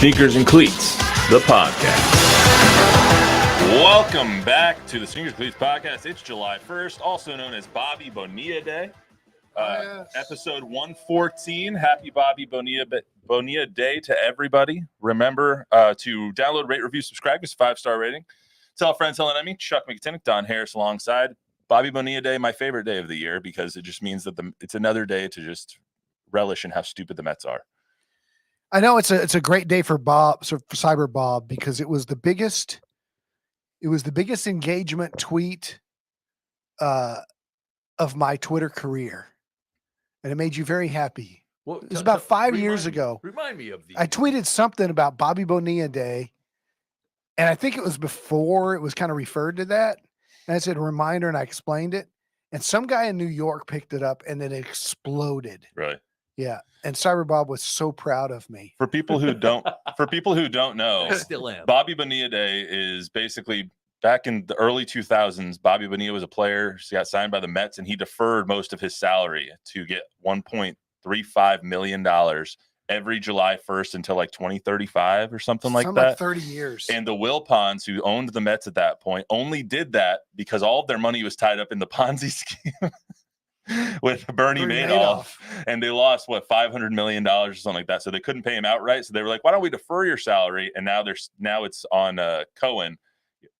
Sneakers and Cleats, the podcast. Welcome back to the Sneakers and Cleats podcast. It's July 1st, also known as Bobby Bonilla Day. Yes. Episode 114. Happy Bobby Bonilla Day to everybody. Remember to download, rate, review, subscribe. It's a 5-star rating. Tell friends, tell enemy. Chuck McTinnick, Don Harris alongside. Bobby Bonilla Day, my favorite day of the year because it just means that it's another day to just relish in how stupid the Mets are. I know it's a great day for Bob, for Cyber Bob, because it was the biggest engagement tweet of my Twitter career, and it made you very happy. Well, it was about 5 years ago. Remind me of the. I tweeted something about Bobby Bonilla Day, and I think it was before it was kind of referred to that, and I said a reminder, and I explained it, and some guy in New York picked it up, and then it exploded. Right. Yeah, and Cyber Bob was so proud of me. For people who don't know, I still am. Bobby Bonilla Day is basically back in the early 2000s. Bobby Bonilla was a player. He got signed by the Mets, and he deferred most of his salary to get $1.35 million every July 1st until like 2035 or something like that. Like 30 years. And the Wilpons, who owned the Mets at that point, only did that because all of their money was tied up in the Ponzi scheme. With Bernie Madoff, and they lost $500 million or something like that. So they couldn't pay him outright. So they were like, "Why don't we defer your salary?" And now it's on Cohen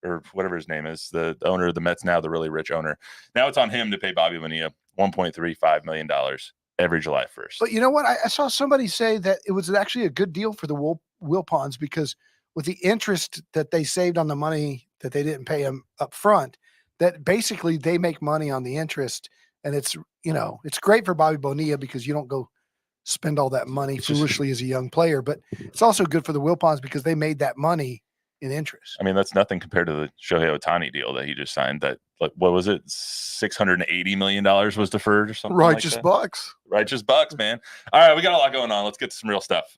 or whatever his name is, the owner of the Mets now, the really rich owner. Now it's on him to pay Bobby Bonilla $1.35 million every July 1st. But you know what? I saw somebody say that it was actually a good deal for the Wilpons because with the interest that they saved on the money that they didn't pay him up front, that basically they make money on the interest. And it's great for Bobby Bonilla because you don't go spend all that money foolishly as a young player, but it's also good for the Wilpons because they made that money in interest. I mean, that's nothing compared to the Shohei Ohtani deal that he just signed. That, like, what was it? $680 million was deferred or something. Righteous like that. bucks. Righteous bucks, man. All right, we got a lot going on. Let's get to some real stuff.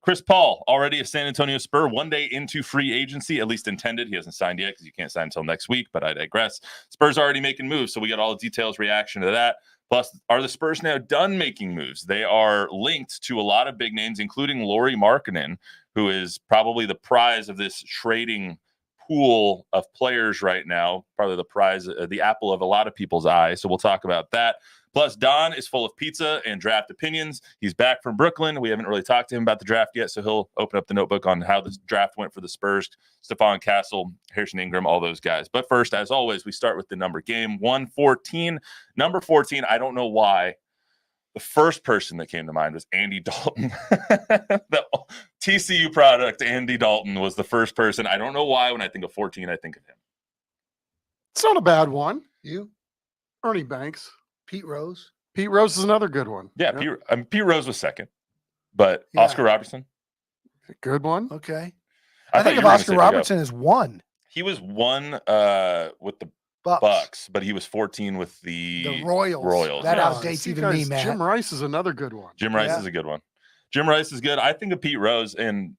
Chris Paul, already a San Antonio Spur, 1 day into free agency, at least intended. He hasn't signed yet because you can't sign until next week, but I digress. Spurs already making moves, so we got all the details, reaction to that. Plus, are the Spurs now done making moves? They are linked to a lot of big names, including Lauri Markkanen, who is probably the prize of this trading pool of players right now, probably the prize, the apple of a lot of people's eye. So we'll talk about that. Plus, Don is full of pizza and draft opinions. He's back from Brooklyn. We haven't really talked to him about the draft yet, so he'll open up the notebook on how the draft went for the Spurs, Stephon Castle, Harrison Ingram, all those guys. But first, as always, we start with the number game, 114. Number 14, I don't know why. The first person that came to mind was Andy Dalton. The TCU product, Andy Dalton, was the first person. I don't know why when I think of 14, I think of him. It's not a bad one. You? Ernie Banks. Pete Rose? Pete Rose is another good one. Yeah, Pete Rose was second. But Yeah. Oscar Robertson? Good one. Okay. I I think of Oscar Robertson as one. He was one with the Bucks, but he was 14 with the Royals. That Yeah, outdates see, even guys, me, man. Jim Rice is another good one. Jim Rice Yeah. is a good one. Jim Rice is good. I think of Pete Rose, and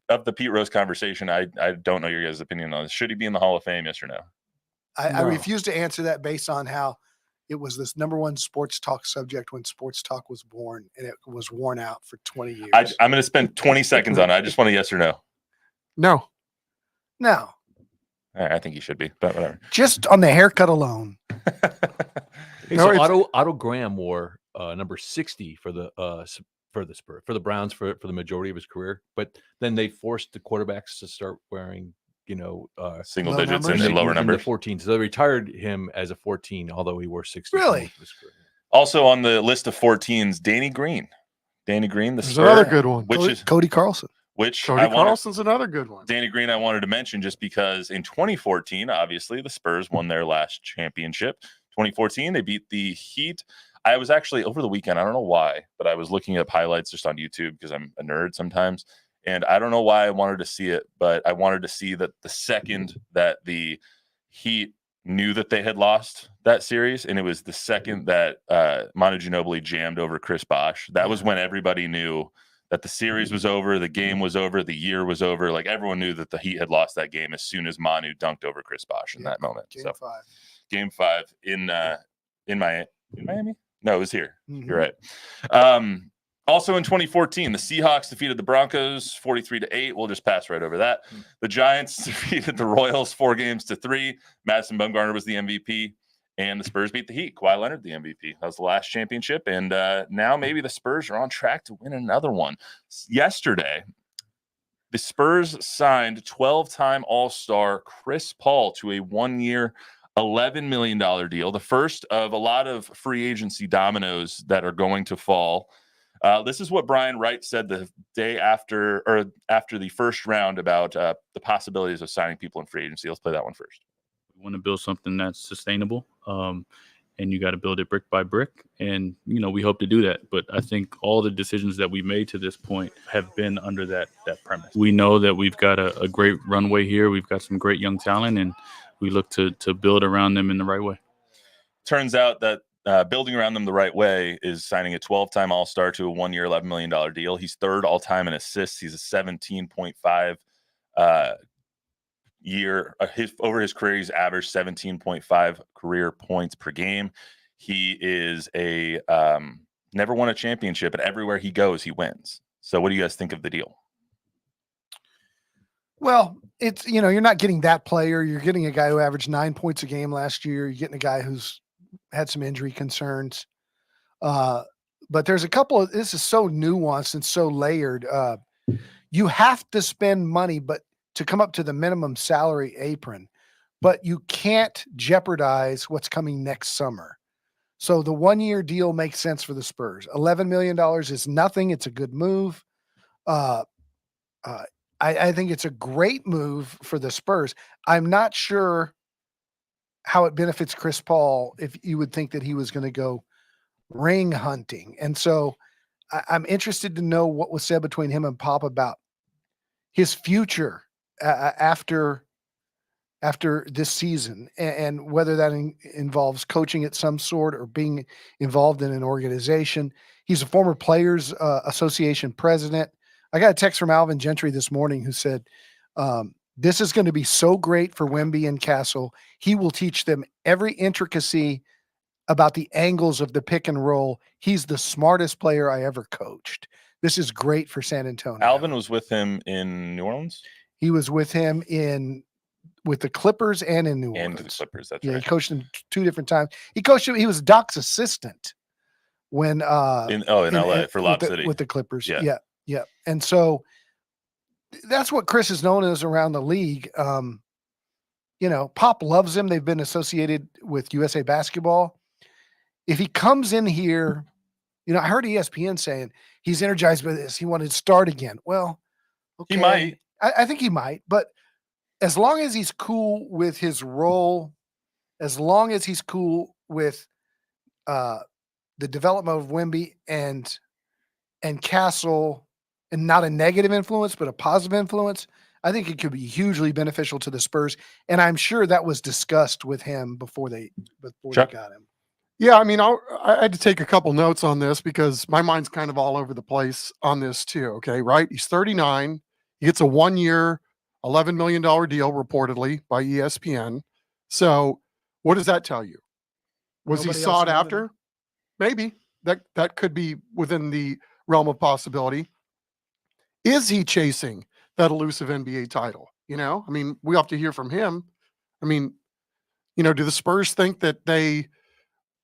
of the Pete Rose conversation, I don't know your guys' opinion on this. Should he be in the Hall of Fame, yes or no? I No. refuse to answer that based on how it was this number one sports talk subject when sports talk was born, and it was worn out for 20 years. I'm going to spend 20 seconds on it. I just want a yes or no. No. No, All right, I think he should be, but whatever. just on the haircut alone. Hey, No, so it's- Otto Graham wore number 60 for the Spurs, for the Browns for the majority of his career, but then they forced the quarterbacks to start wearing Single Low digits numbers? and lower in numbers. the 14. So they retired him as a 14, although he wore 60. Really? for his career. Also on the list of 14s, Danny Green. Danny Green, the There's Spur, another good one. which Cody Carlson. Cody I wanted, Carlson's another good one. Danny Green, I wanted to mention just because in 2014, obviously, the Spurs won their last championship. 2014, they beat the Heat. I was actually over the weekend, I don't know why, but I was looking up highlights just on YouTube because I'm a nerd sometimes. And I don't know why I wanted to see it, but I wanted to see that the second that the Heat knew that they had lost that series, and it was the second that Manu Ginobili jammed over Chris Bosh. That was when everybody knew that the series was over, the game was over, the year was over. Like everyone knew that the Heat had lost that game as soon as Manu dunked over Chris Bosh in that moment. Game So 5. Game 5 in Miami. No, it was here. Mhm. You're right. Also in 2014, the Seahawks defeated the Broncos 43-8. We'll just pass right over that. The Giants defeated the Royals 4-3. Madison Bumgarner was the MVP, and the Spurs beat the Heat. Kawhi Leonard, the MVP. That was the last championship, and now maybe the Spurs are on track to win another one. Yesterday, the Spurs signed 12-time All-Star Chris Paul to a 1-year, $11 million deal, the first of a lot of free agency dominoes that are going to fall. This is what Brian Wright said the day after the first round about the possibilities of signing people in free agency. Let's play that one first. We want to build something that's sustainable, and you got to build it brick by brick. And, we hope to do that. But I think all the decisions that we made to this point have been under that premise. We know that we've got a great runway here. We've got some great young talent, and we look to build around them in the right way. Turns out that building around them the right way is signing a 12-time All-Star to a 1-year, $11 million deal. He's third all-time in assists. He's a 17.5 year. Over his career, he's averaged 17.5 career points per game. He is never won a championship, but everywhere he goes, he wins. So what do you guys think of the deal? Well, it's, you're not getting that player. You're getting a guy who averaged 9 points a game last year. You're getting a guy who's had some injury concerns. But there's a couple of, this is so nuanced and so layered. You have to spend money, but to come up to the minimum salary apron, but you can't jeopardize what's coming next summer. So the 1-year deal makes sense for the Spurs. $11 million is nothing. It's a good move. I think it's a great move for the Spurs. I'm not sure how it benefits Chris Paul if you would think that he was going to go ring hunting. And so I'm interested to know what was said between him and Pop about his future after this season, and whether that involves coaching at some sort or being involved in an organization. He's a former Players Association president. I got a text from Alvin Gentry this morning who said, this is going to be so great for Wemby and Castle. He will teach them every intricacy about the angles of the pick and roll. He's the smartest player I ever coached. This is great for San Antonio. Alvin was with him in New Orleans? He was with him with the Clippers and in New And Orleans. the Clippers, that's right. right. He coached him 2 different times. He coached him. He was Doc's assistant when in LA for Lob City with the Clippers. Yeah. Yeah. And so that's what Chris is known as around the league. Pop loves him. They've been associated with USA Basketball. If he comes in here, I heard ESPN saying he's energized by this. He wanted to start again. Well, okay. He might. I think he might, but as long as he's cool with his role, as long as he's cool with the development of Wemby and Castle, and not a negative influence, but a positive influence, I think it could be hugely beneficial to the Spurs. And I'm sure that was discussed with him before they got him. Yeah, I mean, I had to take a couple notes on this because my mind's kind of all over the place on this too. Okay, right? He's 39. He gets a 1-year, $11 million deal reportedly by ESPN. So what does that tell you? Was he sought after? Maybe. That could be within the realm of possibility. Is he chasing that elusive NBA title? I mean, we have to hear from him. I mean, do the Spurs think that they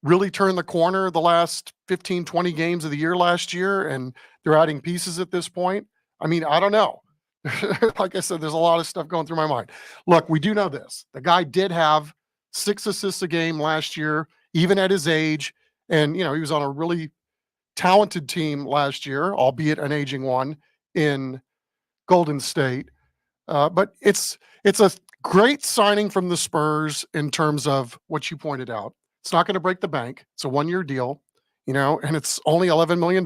really turned the corner the last 15, 20 games of the year last year and they're adding pieces at this point? I mean, I don't know. Like I said, there's a lot of stuff going through my mind. Look, we do know this. The guy did have 6 assists a game last year, even at his age. And, he was on a really talented team last year, albeit an aging one in Golden State. But it's a great signing from the Spurs in terms of what you pointed out. It's not going to break the bank. It's a 1-year deal, and it's only $11 million.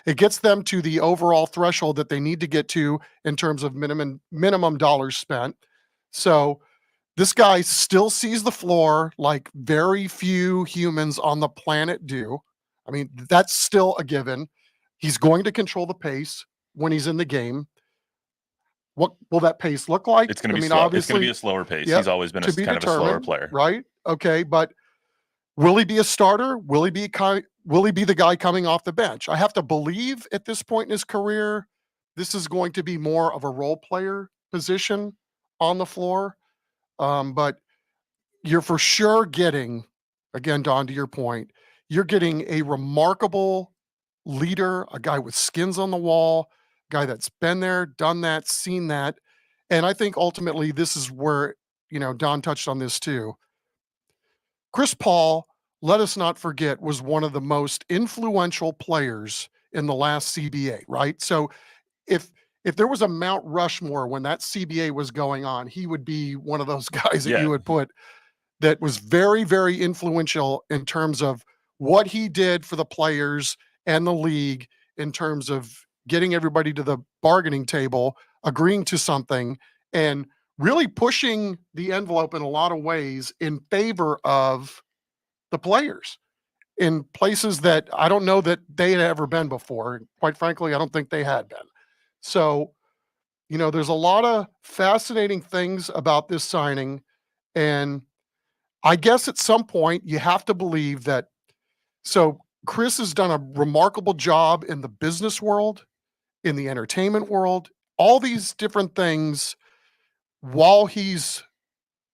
It gets them to the overall threshold that they need to get to in terms of minimum dollars spent. So this guy still sees the floor like very few humans on the planet do. I mean, that's still a given. He's going to control the pace when he's in the game. What will that pace look like? It's going to be slow. It's going to be a slower pace. He's always been kind of a slower player. Right? Okay, but will he be a starter? Will he be will he be the guy coming off the bench? I have to believe at this point in his career, this is going to be more of a role player position on the floor. But you're for sure getting, again, Don, to your point, you're getting a remarkable leader, a guy with skins on the wall, a guy that's been there, done that, seen that. And I think ultimately this is where, Don touched on this too. Chris Paul, let us not forget, was one of the most influential players in the last CBA, right? So if there was a Mount Rushmore when that CBA was going on, he would be one of those guys that you would put that was very, very influential in terms of what he did for the players and the league in terms of getting everybody to the bargaining table, agreeing to something, and really pushing the envelope in a lot of ways in favor of the players in places that I don't know that they had ever been before. Quite frankly, I don't think they had been. So, there's a lot of fascinating things about this signing. And I guess at some point you have to believe that. So Chris has done a remarkable job in the business world, in the entertainment world, all these different things while he's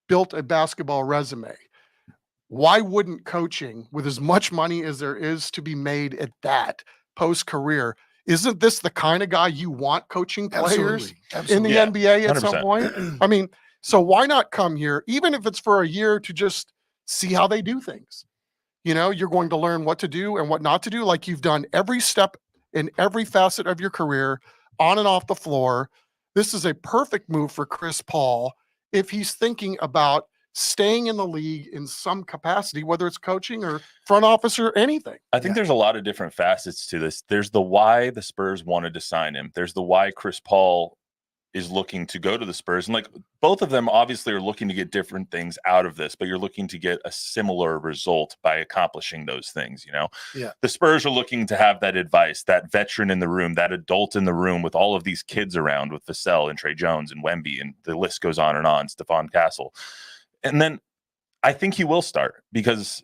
built a basketball resume. Why wouldn't coaching, with as much money as there is to be made at that post-career, isn't this the kind of guy you want coaching players in the NBA at 100%. Some point? I mean, so why not come here, even if it's for a year, to just see how they do things? You're going to learn what to do and what not to do, like you've done every step in every facet of your career, on and off the floor. This is a perfect move for Chris Paul if he's thinking about staying in the league in some capacity, whether it's coaching or front office or anything. I think there's a lot of different facets to this. There's the why the Spurs wanted to sign him. There's the why Chris Paul is looking to go to the Spurs. And both of them obviously are looking to get different things out of this, but you're looking to get a similar result by accomplishing those things, Yeah. The Spurs are looking to have that advice, that veteran in the room, that adult in the room with all of these kids around, with Vassell and Trey Jones and Wemby, and the list goes on, Stephon Castle. And then I think he will start, because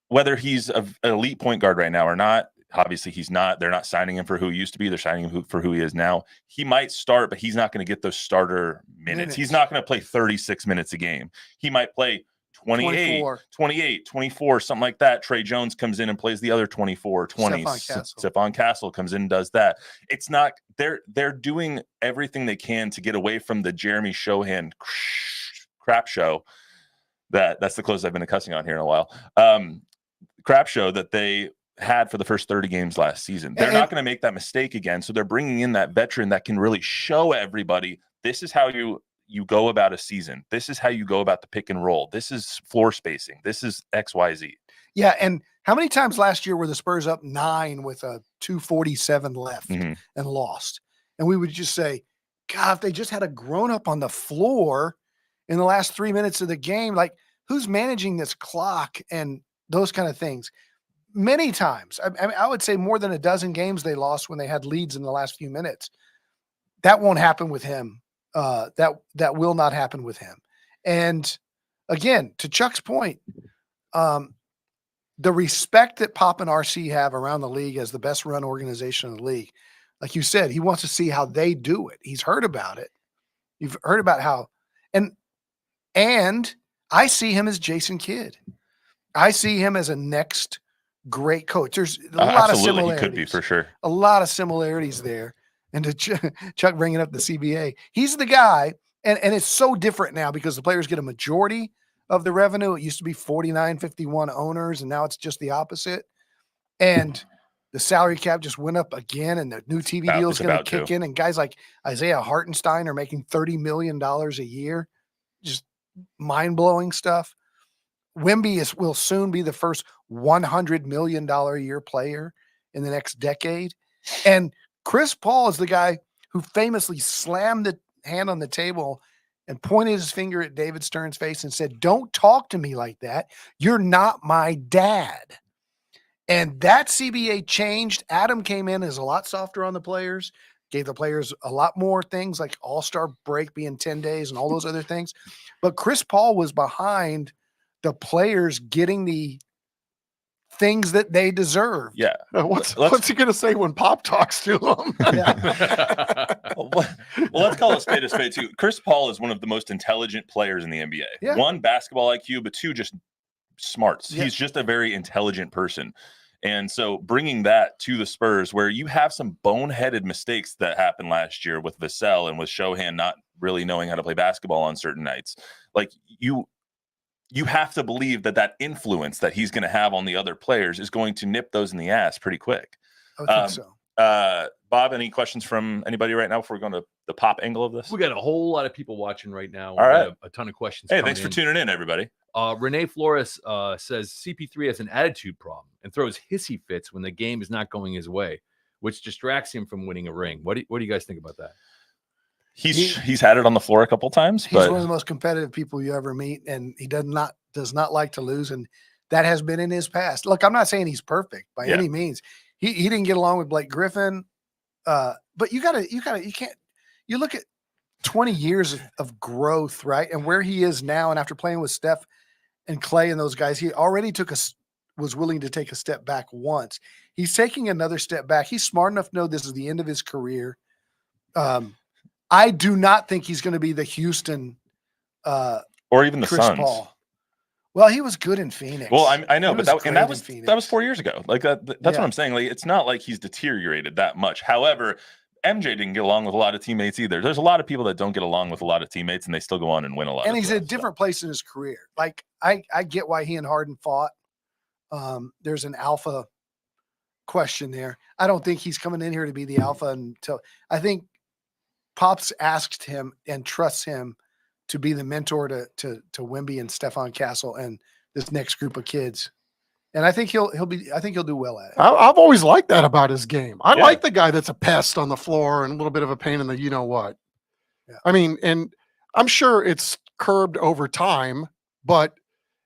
whether he's an elite point guard right now or not, obviously he's not. They're not signing him for who he used to be. They're signing him for who he is now. He might start, but he's not going to get those starter minutes. He's not going to play 36 minutes a game. He might play 28, 24, something like that. Trey Jones comes in and plays the other 24, 20. Stephon Castle comes in and does that. It's not, they're doing everything they can to get away from the Jeremy Shohan crap show. That's the closest I've been to cussing on here in a while. Crap show that they had for the first 30 games last season. They're not going to make that mistake again. So they're bringing in that veteran that can really show everybody, this is how you go about a season. This is how you go about the pick and roll. This is floor spacing. This is XYZ. Yeah. And how many times last year were the Spurs up 9 with a 2:47 left and lost? And we would just say, God, if they just had a grown up on the floor in the last 3 minutes of the game, like, who's managing this clock and those kind of things? Many times, I would say more than a dozen games they lost when they had leads in the last few minutes. That won't happen with him. That will not happen with him. And again, to Chuck's point, the respect that Pop and RC have around the league as the best run organization in the league, like you said, he wants to see how they do it. He's heard about it. You've heard about how, and I see him as Jason Kidd. I see him as a next great coach. There's a lot of similarities. He could be, for sure. A lot of similarities there. And to Chuck bringing up the CBA, he's the guy. And it's so different now because the players get a majority of the revenue. It used to be 49-51 owners, and now it's just the opposite. And the salary cap just went up again, and the new TV deal is going to kick in. And guys like Isaiah Hartenstein are making $30 million a year. Just mind-blowing stuff. Wemby will soon be the first $100 million a year player in the next decade. And Chris Paul is the guy who famously slammed the hand on the table and pointed his finger at David Stern's face and said, "Don't talk to me like that. You're not my dad." And that CBA changed. Adam came in as a lot softer on the players, gave the players a lot more things like All-Star break being 10 days and all those other things. But Chris Paul was behind the players getting the things that they deserve. Yeah. What's he going to say when Pop talks to him? Well, let's call a spade too. Chris Paul is one of the most intelligent players in the NBA. Yeah. One, basketball IQ, but two, just smarts. Yeah. He's just a very intelligent person. And so bringing that to the Spurs, where you have some boneheaded mistakes that happened last year with Vassell and with Shohan not really knowing how to play basketball on certain nights, like you have to believe that influence that he's going to have on the other players is going to nip those in the ass pretty quick. I would think so. Bob, any questions from anybody right now before we go to the Pop angle of this? We got a whole lot of people watching right now. All right. A ton of questions. Hey, thanks for tuning in, everybody. Renee Flores says CP3 has an attitude problem and throws hissy fits when the game is not going his way, which distracts him from winning a ring. What do you guys think about that? He's had it on the floor a couple times. He's one of the most competitive people you ever meet, and he does not like to lose, and that has been in his past. Look, I'm not saying he's perfect by any means. He didn't get along with Blake Griffin, but you can't. You look at 20 years of growth, right, and where he is now, and after playing with Steph and Clay and those guys, he already was willing to take a step back once. He's taking another step back. He's smart enough to know this is the end of his career. I do not think he's going to be the Houston or even the Chris Suns. Paul. Well, he was good in Phoenix. Well, I know, but that was 4 years ago. Like that's what I'm saying. Like it's not like he's deteriorated that much. However, MJ didn't get along with a lot of teammates either. There's a lot of people that don't get along with a lot of teammates, and they still go on and win a lot. And he's at a different place in his career. Like I get why he and Harden fought. There's an alpha question there. I don't think he's coming in here to be the alpha until I think Pops asked him and trusts him to be the mentor to Wemby and Stephon Castle and this next group of kids. And I think he'll do well at it. I've always liked that about his game. I like the guy that's a pest on the floor and a little bit of a pain in the you know what. Yeah. I mean, and I'm sure it's curbed over time, but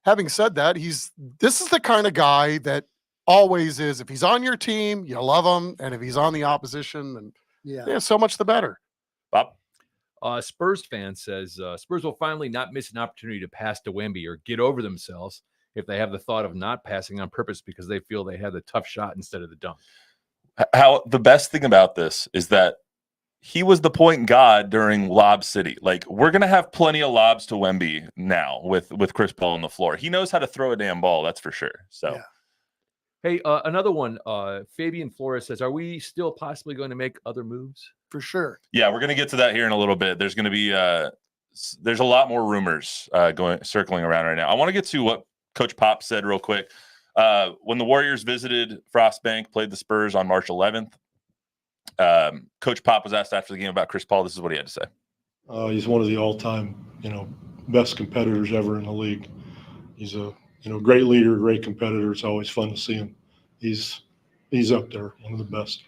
having said that, this is the kind of guy that always is. If he's on your team, you love him, and if he's on the opposition, then so much the better. Bob? Spurs fan says Spurs will finally not miss an opportunity to pass to Wemby or get over themselves if they have the thought of not passing on purpose because they feel they had the tough shot instead of the dunk. How the best thing about this is that he was the point god during Lob City. Like we're gonna have plenty of lobs to Wemby now with Chris Paul on the floor. He knows how to throw a damn ball, that's for sure. So. Yeah. Hey, another one. Fabian Flores says, "Are we still possibly going to make other moves?" For sure. Yeah, we're going to get to that here in a little bit. There's going to be there's a lot more rumors circling around right now. I want to get to what Coach Pop said real quick. When the Warriors visited Frost Bank, played the Spurs on March 11th, Coach Pop was asked after the game about Chris Paul. This is what he had to say. He's one of the all-time, best competitors ever in the league. He's a great leader, great competitor. It's always fun to see him. He's up there, one of the best.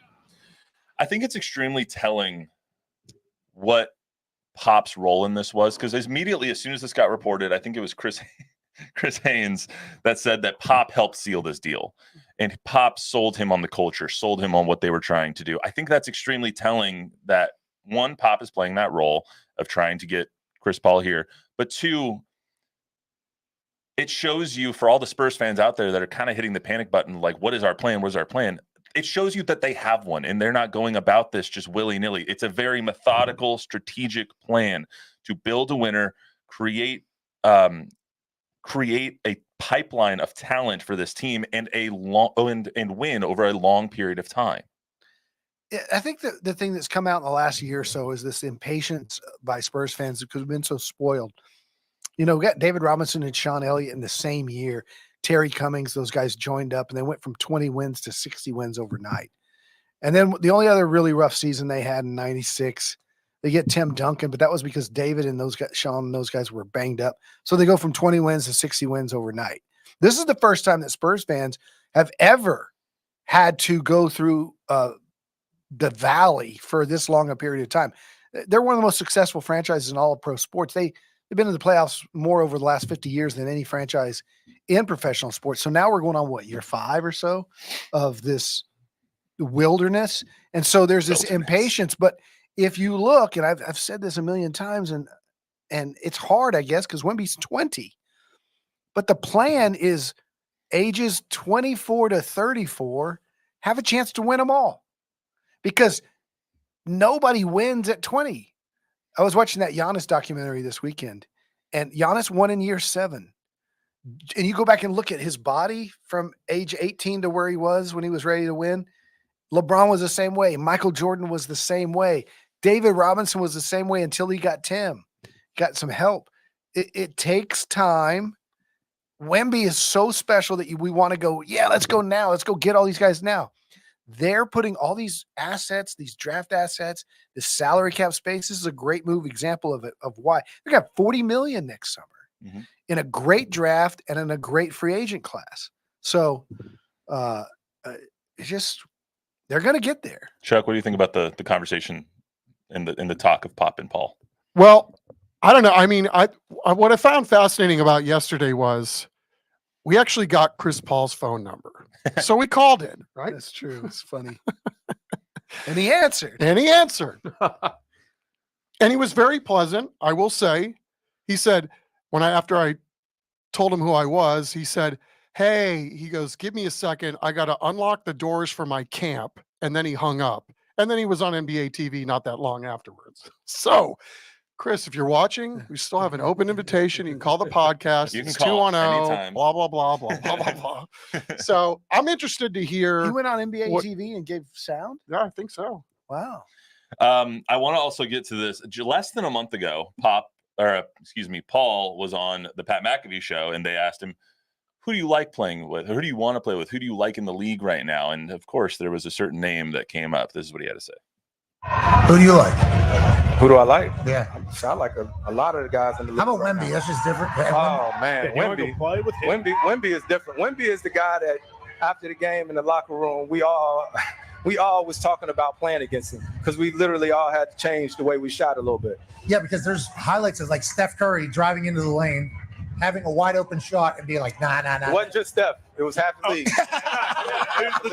I think it's extremely telling what Pop's role in this was because immediately as soon as this got reported, I think it was Chris Haynes that said that Pop helped seal this deal and Pop sold him on the culture, sold him on what they were trying to do. I think that's extremely telling that one, Pop is playing that role of trying to get Chris Paul here, but two, it shows you for all the Spurs fans out there that are kind of hitting the panic button, like, what is our plan? Where's our plan? It shows you that they have one and they're not going about this just willy-nilly. It's a very methodical, strategic plan to build a winner, create a pipeline of talent for this team and and win over a long period of time. I think that the thing that's come out in the last year or so is this impatience by Spurs fans because we've been so spoiled. We got David Robinson and Sean Elliott in the same year. Terry Cummings, those guys joined up and they went from 20 wins to 60 wins overnight. And then the only other really rough season they had in 96, they get Tim Duncan, but that was because David and those guys, Sean and those guys were banged up. So they go from 20 wins to 60 wins overnight. This is the first time that Spurs fans have ever had to go through the valley for this long a period of time. They're one of the most successful franchises in all of pro sports. They've been in the playoffs more over the last 50 years than any franchise in professional sports. So now we're going on year 5 or so of this wilderness. And so there's this impatience, but if you look, and I've said this a million times and it's hard, I guess, because Wemby's 20, but the plan is ages 24 to 34 have a chance to win them all because nobody wins at 20. I was watching that Giannis documentary this weekend, and Giannis won in year 7. And you go back and look at his body from age 18 to where he was when he was ready to win. LeBron was the same way. Michael Jordan was the same way. David Robinson was the same way until he got Tim, got some help. It takes time. Wemby is so special that we want to go, yeah, let's go now. Let's go get all these guys now. They're putting all these assets, these draft assets, the salary cap space. This is a great move example of it, of why. They got $40 million next summer in a great draft and in a great free agent class. So it's just, they're going to get there. Chuck, what do you think about the conversation in the talk of Pop and Paul? Well, I don't know. I mean, what I found fascinating about yesterday was we actually got Chris Paul's phone number. So we called in, right? That's true. It's funny. And he answered. And he was very pleasant, I will say. He said, after I told him who I was, he said, hey, he goes, give me a second. I got to unlock the doors for my camp. And then he hung up. And then he was on NBA TV not that long afterwards. So, Chris, if you're watching, we still have an open invitation. You can call the podcast. You can it's call 210, blah, blah, blah, blah, blah, blah, blah. So I'm interested to hear. You went on NBA TV and gave sound? Yeah, I think so. Wow. I want to also get to this. Less than a month ago, Paul was on the Pat McAfee show, and they asked him, who do you like playing with? Who do you want to play with? Who do you like in the league right now? And of course, there was a certain name that came up. This is what he had to say. Who do you like? Who do I like? Yeah. I like a lot of the guys in the league. How about Wemby? That's just different. Oh man, Wemby is different. Wemby is the guy that after the game in the locker room, we all was talking about playing against him because we literally all had to change the way we shot a little bit. Yeah, because there's highlights of like Steph Curry driving into the lane, having a wide open shot and being like, nah. It wasn't just Steph. It was half the league. It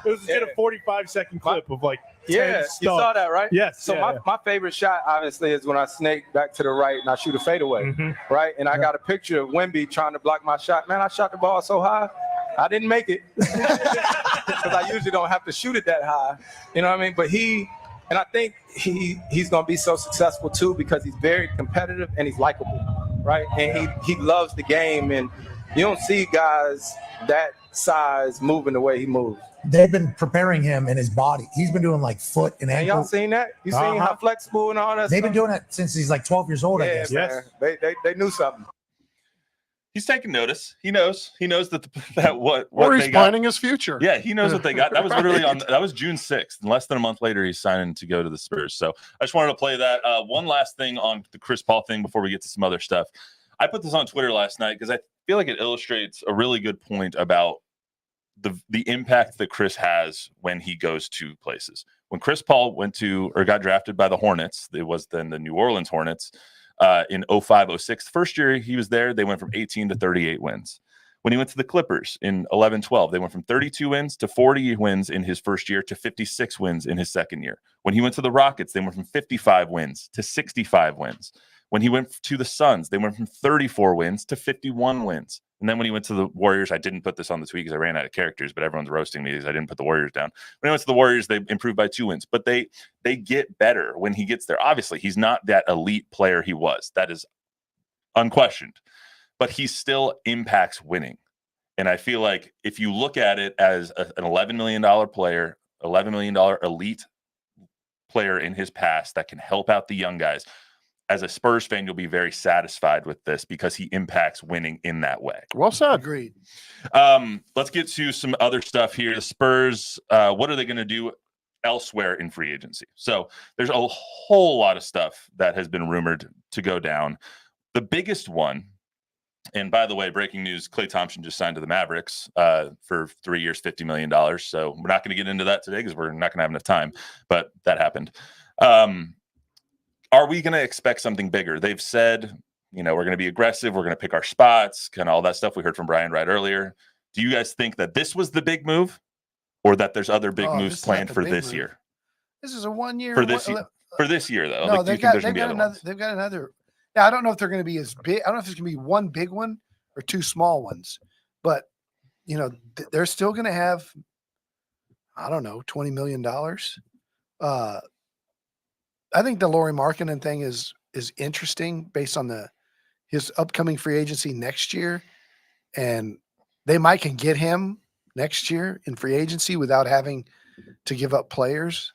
was legit a 45-second clip of like 10 you saw that, right? Yes. So my favorite shot, obviously, is when I snake back to the right and I shoot a fadeaway, right? And I got a picture of Wemby trying to block my shot. Man, I shot the ball so high, I didn't make it because I usually don't have to shoot it that high. You know what I mean? But I think he's going to be so successful too because he's very competitive and he's likable, right? And he loves the game, and you don't see guys that size moving the way he moves. They've been preparing him in his body. He's been doing like foot and ankle. Y'all seen that? You seen how flexible and all that They've stuff? been doing it since he's like 12 years old, I guess. Man. They knew something. He's taking notice. He knows what or he's they got. planning his future. Yeah, he knows what they got. That was literally that was June 6th. And less than a month later, he's signing to go to the Spurs. So I just wanted to play that. One last thing on the Chris Paul thing before we get to some other stuff. I put this on Twitter last night because I feel like it illustrates a really good point about the impact that Chris has when he goes to places. When Chris Paul got drafted by the Hornets, it was then the New Orleans Hornets in 05-06. First year he was there, they went from 18 to 38 wins. When he went to the Clippers in 11-12, they went from 32 wins to 40 wins in his first year to 56 wins in his second year. When he went to the Rockets, they went from 55 wins to 65 wins. When he went to the Suns, they went from 34 wins to 51 wins. And then when he went to the Warriors, I didn't put this on the tweet because I ran out of characters, but everyone's roasting me because I didn't put the Warriors down. When he went to the Warriors, they improved by 2 wins, but they get better when he gets there. Obviously, he's not that elite player he was. That is unquestioned, but he still impacts winning. And I feel like if you look at it as an $11 million player, $11 million elite player in his past that can help out the young guys, as a Spurs fan, you'll be very satisfied with this because he impacts winning in that way. Well said. Agreed. Let's get to some other stuff here. The Spurs, what are they going to do elsewhere in free agency? So there's a whole lot of stuff that has been rumored to go down. The biggest one, and by the way, breaking news, Klay Thompson just signed to the Mavericks for 3 years, $50 million. So we're not going to get into that today because we're not going to have enough time, but that happened. Are we going to expect something bigger? They've said, we're going to be aggressive. We're going to pick our spots, kind of all that stuff we heard from Brian Wright earlier. Do you guys think that this was the big move or that there's other big moves planned for this year? This is a 1 year. For this year, though. No, they've got another. Yeah, I don't know if they're going to be as big. I don't know if it's going to be one big one or 2 small ones, but they're still going to have, I don't know, $20 million. I think the Lauri Markkanen thing is interesting based on his upcoming free agency next year, and they might can get him next year in free agency without having to give up players.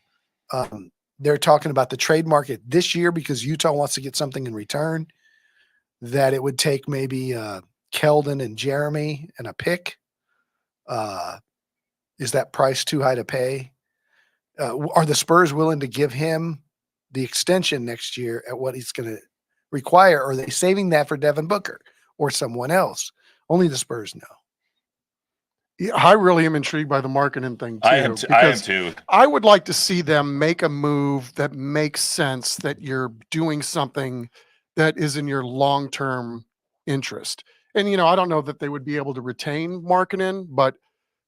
They're talking about the trade market this year because Utah wants to get something in return, that it would take maybe Keldon and Jeremy and a pick. Is that price too high to pay? Are the Spurs willing to give him the extension next year at what he's going to require? Or are they saving that for Devin Booker or someone else? Only the Spurs know. Yeah, I really am intrigued by the Markkanen thing too. I am too. I would like to see them make a move that makes sense, that you're doing something that is in your long-term interest. And, I don't know that they would be able to retain Markkanen, but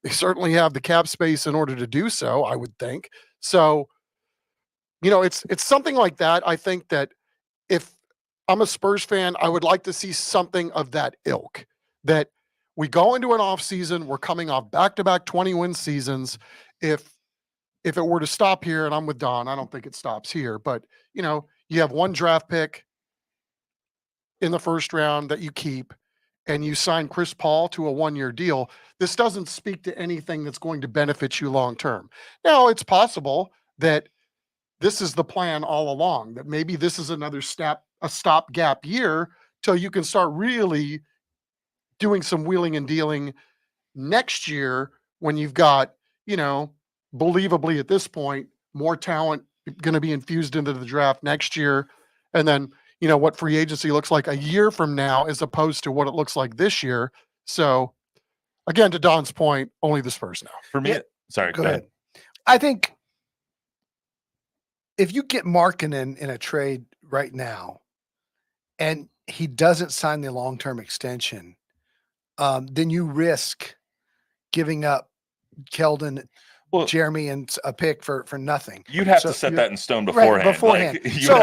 they certainly have the cap space in order to do so, I would think. So, it's something like that. I think that if I'm a Spurs fan, I would like to see something of that ilk, that we go into an off season, we're coming off back-to-back 20-win seasons. If it were to stop here, and I'm with Don, I don't think it stops here, but you have one draft pick in the first round that you keep, and you sign Chris Paul to a 1-year deal. This doesn't speak to anything that's going to benefit you long-term. Now, it's possible that this is the plan all along, that maybe this is another a stopgap year till you can start really doing some wheeling and dealing next year when you've got, believably at this point, more talent going to be infused into the draft next year. And then, what free agency looks like a year from now as opposed to what it looks like this year. So again, to Don's point, only the Spurs now. For me, sorry, Go ahead. I think if you get Markkanen in a trade right now and he doesn't sign the long-term extension, then you risk giving up Keldon, Jeremy, and a pick for nothing. You'd have to set that in stone beforehand. Right, beforehand.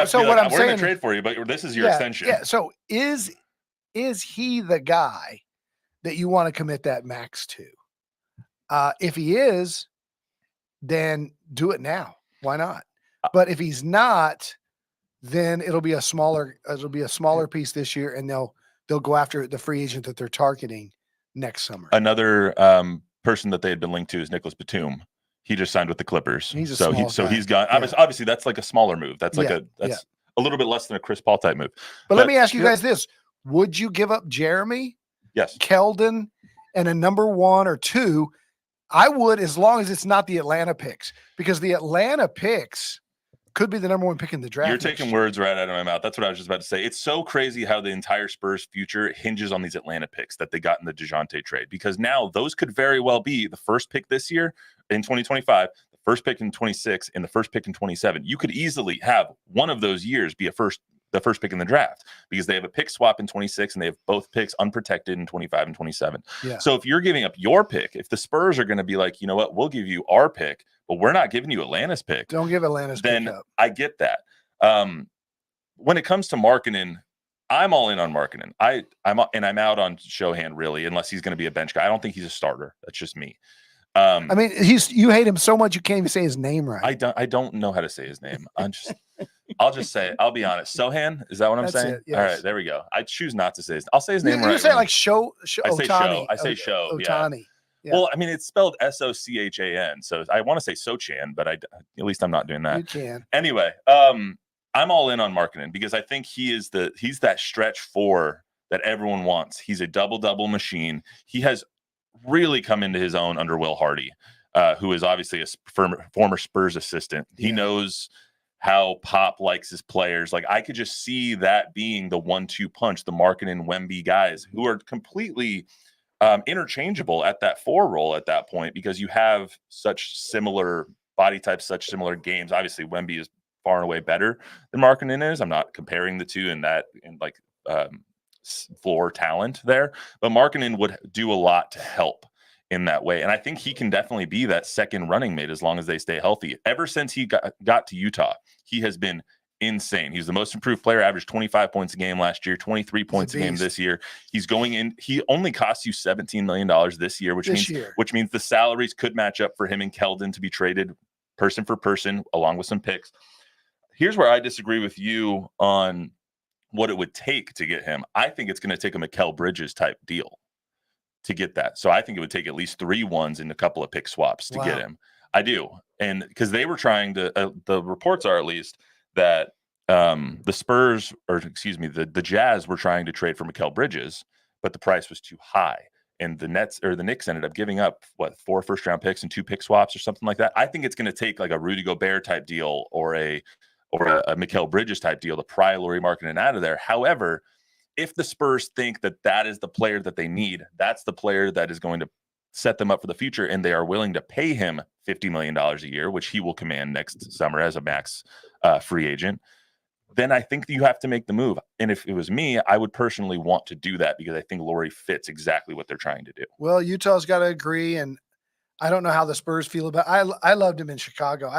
So what I'm we're saying, going to trade for you, but this is your extension. Yeah. So is he the guy that you want to commit that max to? If he is, then do it now. Why not? But if he's not, then it'll be a smaller piece this year, and they'll go after the free agent that they're targeting next summer. Another person that they had been linked to is Nicholas Batum. He just signed with the Clippers. He's he's gone. Yeah. Obviously, that's like a smaller move. That's like a little bit less than a Chris Paul type move. But let me ask you guys this: would you give up Jeremy? Yes. Keldon and a number 1 or 2? I would, as long as it's not the Atlanta picks, because the Atlanta picks could be the number 1 pick in the draft. You're taking words right out of my mouth. That's what I was just about to say. It's so crazy how the entire Spurs future hinges on these Atlanta picks that they got in the DeJounte trade, because now those could very well be the first pick this year in 2025, the first pick in 26, and the first pick in 27. You could easily have one of those years be the first pick in the draft, because they have a pick swap in 26 and they have both picks unprotected in 25 and 27. Yeah. So if you're giving up your pick, if the Spurs are going to be like, you know what, we'll give you our pick, but we're not giving you Atlanta's pick. Don't give Atlanta's then pick up. I get that. When it comes to Markkanen, I'm all in on Markkanen. I'm out on Shohan, really, unless he's going to be a bench guy. I don't think he's a starter. That's just me. I mean, you hate him so much you can't even say his name right. I don't know how to say his name. I'll just say, I'll be honest. Sohan, is that what I'm saying? Yes. All right, there we go. I choose not to say his. I'll say his name right. You say like show. I say show. I say show. Otani. Yeah. Well, I mean, it's spelled Sochan, so I want to say Sochan, but at least I'm not doing that. You can. Anyway, I'm all in on Markkanen because I think he's that stretch 4 that everyone wants. He's a double-double machine. He has really come into his own under Will Hardy, who is obviously a former Spurs assistant. He knows how Pop likes his players. Like, I could just see that being the 1-2 punch, the Markkanen Wemby guys who are completely interchangeable at that 4 role at that point, because you have such similar body types, such similar games. Obviously, Wemby is far and away better than Markkanen is. I'm not comparing the two in floor talent there, but Markkanen would do a lot to help in that way. And I think he can definitely be that second running mate as long as they stay healthy. Ever since he got to Utah, he has been insane. He's the most improved player, averaged 25 points a game last year, 23 points a game this year. He's going in. He only costs you $17 million this year, which means the salaries could match up for him and Keldon to be traded person for person along with some picks. Here's where I disagree with you on what it would take to get him. I think it's going to take a Mikal Bridges type deal to get that. So I think it would take at least 3 ones and a couple of pick swaps to get him. I do. And because they were trying to, the reports are at least that the Spurs, or excuse me, the Jazz were trying to trade for Mikal Bridges, but the price was too high. And the Knicks ended up giving up 4 first-round picks and 2 pick swaps or something like that. I think it's going to take like a Rudy Gobert type deal or a Mikal Bridges type deal to pry Lauri Markkanen out of there. However, if the Spurs think that is the player that they need, that's the player that is going to set them up for the future, and they are willing to pay him $50 million a year, which he will command next summer as a max free agent, then I think that you have to make the move. And if it was me, I would personally want to do that because I think Lauri fits exactly what they're trying to do. Well, Utah's got to agree, and I don't know how the Spurs feel about it. I loved him in Chicago.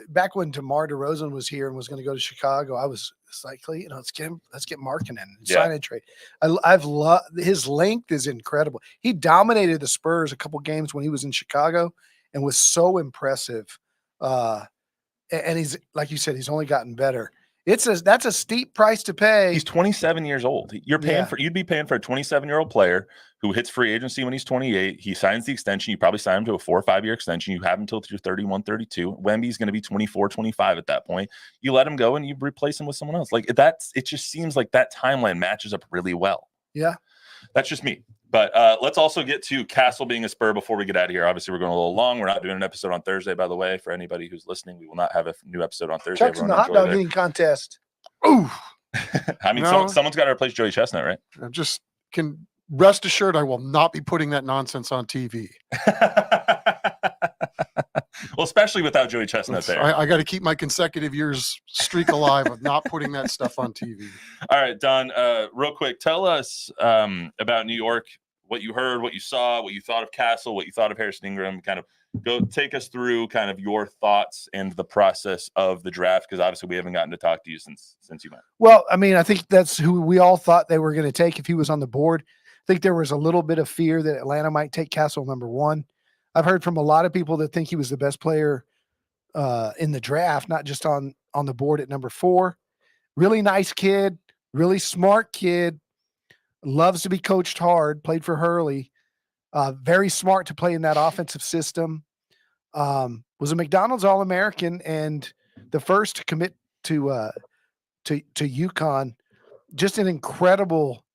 Back when DeMar DeRozan was here and was going to go to Chicago, I was like, let's get Markkanen and sign and trade. I've loved his length is incredible. He dominated the Spurs a couple games when he was in Chicago and was so impressive. And he's, like you said, he's only gotten better. That's a steep price to pay. He's 27 years old. You'd be paying for a 27-year-old player who hits free agency when he's 28. He signs the extension. You probably sign him to a 4 or 5 year extension. You have him until you're 31, 32. Wemby's going to be 24, 25 at that point. You let him go and you replace him with someone else. It just seems like that timeline matches up really well. Yeah. That's just me. But let's also get to Castle being a Spur before we get out of here. Obviously, we're going a little long. We're not doing an episode on Thursday, by the way. For anybody who's listening, we will not have a new episode on Thursday. Chuck's in the hot dog eating contest. Ooh. I mean, someone's got to replace Joey Chestnut, right? I just can rest assured I will not be putting that nonsense on TV. Well, especially without Joey Chestnut there. I got to keep my consecutive years streak alive of not putting that stuff on TV. All right, Don, real quick, tell us about New York, what you heard, what you saw, what you thought of Castle, what you thought of Harrison Ingram. Kind of go take us through kind of your thoughts and the process of the draft, because obviously we haven't gotten to talk to you since you went. Well, I mean, I think that's who we all thought they were going to take if he was on the board. I think there was a little bit of fear that Atlanta might take Castle number 1. I've heard from a lot of people that think he was the best player in the draft, not just on the board at number 4. Really nice kid, really smart kid, loves to be coached hard, played for Hurley, very smart to play in that offensive system, was a McDonald's All-American and the first to commit to UConn. Just an incredible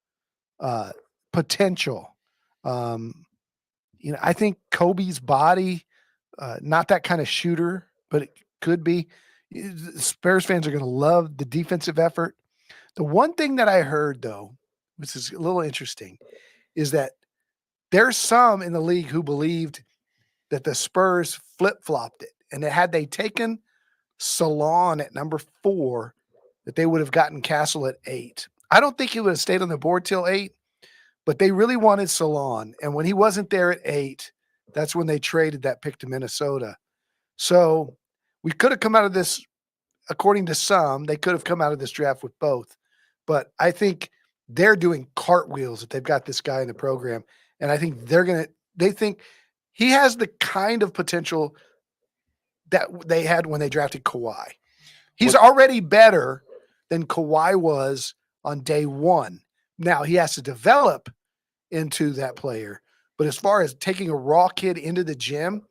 potential. I think Kobe's body, not that kind of shooter, but it could be. Spurs fans are going to love the defensive effort. The one thing that I heard, though, which is a little interesting, is that there's some in the league who believed that the Spurs flip-flopped it, and that had they taken Salon at number 4, that they would have gotten Castle at 8. I don't think he would have stayed on the board till 8, but they really wanted Salon. And when he wasn't there at 8, that's when they traded that pick to Minnesota. So we could have come out of this, according to some, they could have come out of this draft with both. But I think they're doing cartwheels if they've got this guy in the program. And I think they think he has the kind of potential that they had when they drafted Kawhi. He's already better than Kawhi was on day 1. Now he has to develop into that player, but as far as taking a raw kid into the gym,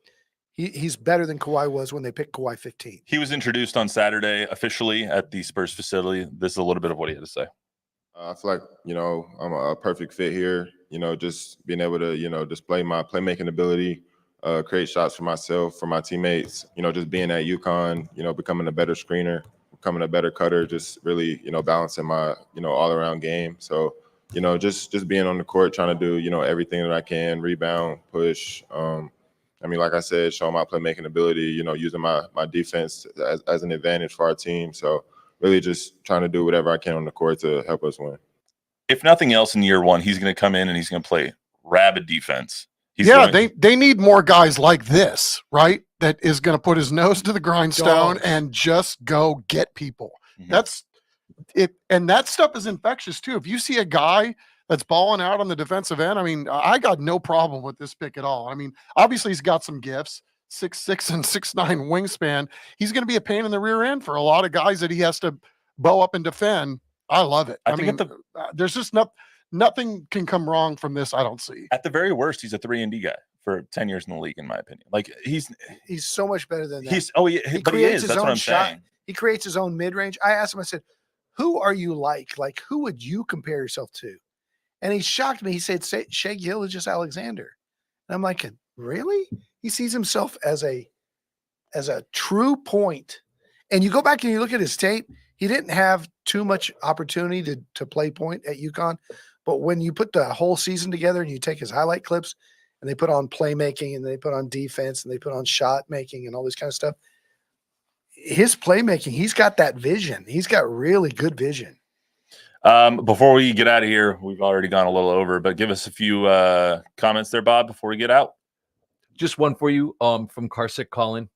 he's better than Kawhi was when they picked Kawhi 15. He was introduced on Saturday officially at the Spurs facility. This is a little bit of what he had to say. I feel like, I'm a perfect fit here, just being able to, display my playmaking ability, create shots for myself, for my teammates, just being at UConn, becoming a better screener, becoming a better cutter, just really, balancing my, all around game. So, just being on the court, trying to do, everything that I can, rebound, push. Like I said, showing my playmaking ability, using my defense as an advantage for our team. So really just trying to do whatever I can on the court to help us win. If nothing else, in year 1, he's going to come in and he's going to play rabid defense. They need more guys like this, right? That is going to put his nose to the grindstone and just go get people. That's it. And that stuff is infectious too. If you see a guy that's balling out on the defensive end, I mean, I got no problem with this pick at all. I mean, obviously he's got some gifts, 6'6" and 6'9" wingspan. He's going to be a pain in the rear end for a lot of guys that he has to bow up and defend. I love it. I mean, there's just nothing can come wrong from this. I don't see. At the very worst, he's a 3-and-D guy for 10 years in the league, in my opinion. Like he's so much better than that. But he is. That's what I'm saying. He creates his own mid-range. I asked him, I said, who are you like? Like, who would you compare yourself to? And he shocked me. He said, Shea Gilgeous Alexander. And I'm like, really? He sees himself as a true point. And you go back and you look at his tape, he didn't have too much opportunity to play point at UConn. But when you put the whole season together and you take his highlight clips and they put on playmaking and they put on defense and they put on shot making and all this kind of stuff, his playmaking, he's got that vision. He's got really good vision. Before we get out of here, we've already gone a little over, but give us a few comments there, Bob, before we get out. Just one for you from Carsick Colin.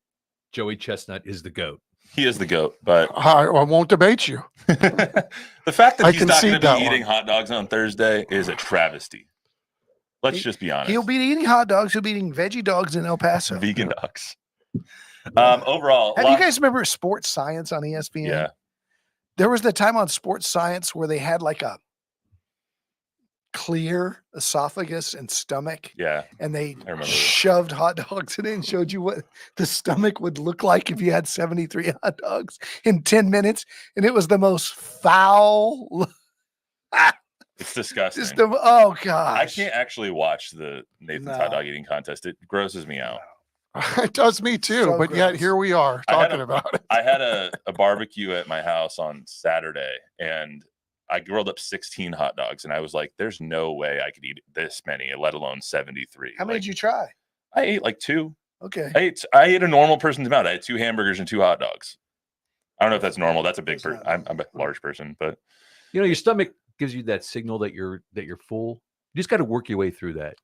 Joey Chestnut is the GOAT. He is the GOAT, but I won't debate you. The fact that he's not going to be eating one. hot dogs on Thursday is a travesty. Let's just be honest. He'll be eating hot dogs. He'll be eating veggie dogs in El Paso. Vegan dogs. Overall, have you guys remember Sports Science on ESPN? Yeah. There was the time on Sports Science where they had like a clear esophagus and stomach. Yeah. And they shoved hot dogs in it and showed you what the stomach would look like if you had 73 hot dogs in 10 minutes. And it was the most foul. It's disgusting. Oh, gosh. I can't actually watch the Nathan's hot dog eating contest. It grosses me out. It does me too, So but yet gross. here we are talking about it. I had a barbecue at my house on Saturday, and I grilled up 16 hot dogs, and I was like, there's no way I could eat this many, let alone 73. How many did you try? I ate like 2. Okay. I ate a normal person's amount. I had 2 hamburgers and 2 hot dogs. I don't know if that's normal. That's a big person. I'm a large person, but you know, your stomach gives you that signal that you're full. You just got to work your way through that.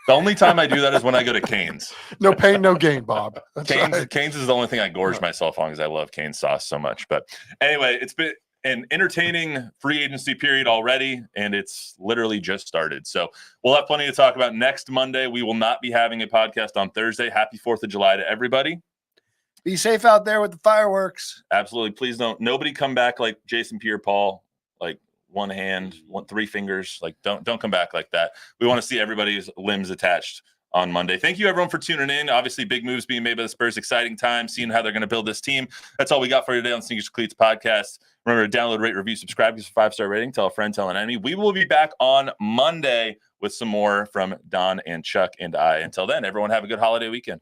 The only time I do that is when I go to Cane's. No pain, no gain, Bob. Cane's is the only thing I gorge myself on because I love Cane's sauce so much. But anyway, it's been an entertaining free agency period already, and it's literally just started. So we'll have plenty to talk about next Monday. We will not be having a podcast on Thursday. Happy 4th of July to everybody. Be safe out there with the fireworks. Absolutely. Please nobody come back like Jason Pierre-Paul, like one hand, 3 fingers. Like don't come back like that. We want to see everybody's limbs attached on Monday. Thank you everyone for tuning in. Obviously big moves being made by the Spurs. Exciting time seeing how they're going to build this team. That's all we got for you today on Sneakers and Cleats podcast. Remember to download, rate, review, subscribe, give us a 5-star rating, tell a friend, tell an enemy. We will be back on Monday with some more from Don and Chuck and I. Until then, everyone have a good holiday weekend.